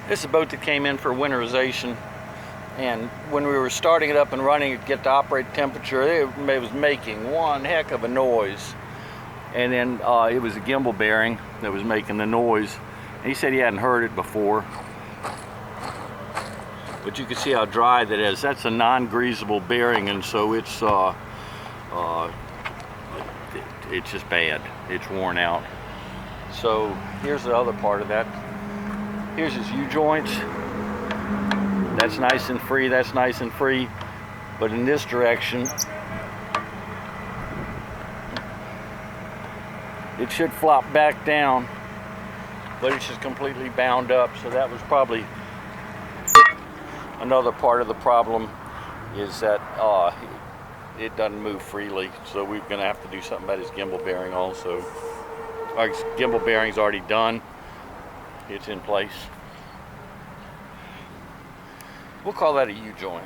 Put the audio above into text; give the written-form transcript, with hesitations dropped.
This is a boat that came in for winterization, and when we were starting it up and running it, get to operate temperature, it was making one heck of a noise. And then it was a gimbal bearing that was making the noise. And he said he hadn't heard it before. But you can see how dry that is. That's a non-greasable bearing, and so it's just bad. It's worn out. So here's the other part of that. Here's his U-joints. That's nice and free, that's nice and free. But in this direction, it should flop back down, but it's just completely bound up. So that was probably another part of the problem, is that it doesn't move freely. So we're gonna have to do something about his gimbal bearing also. Our gimbal bearing's already done. It's in place. We'll call that a U-joint.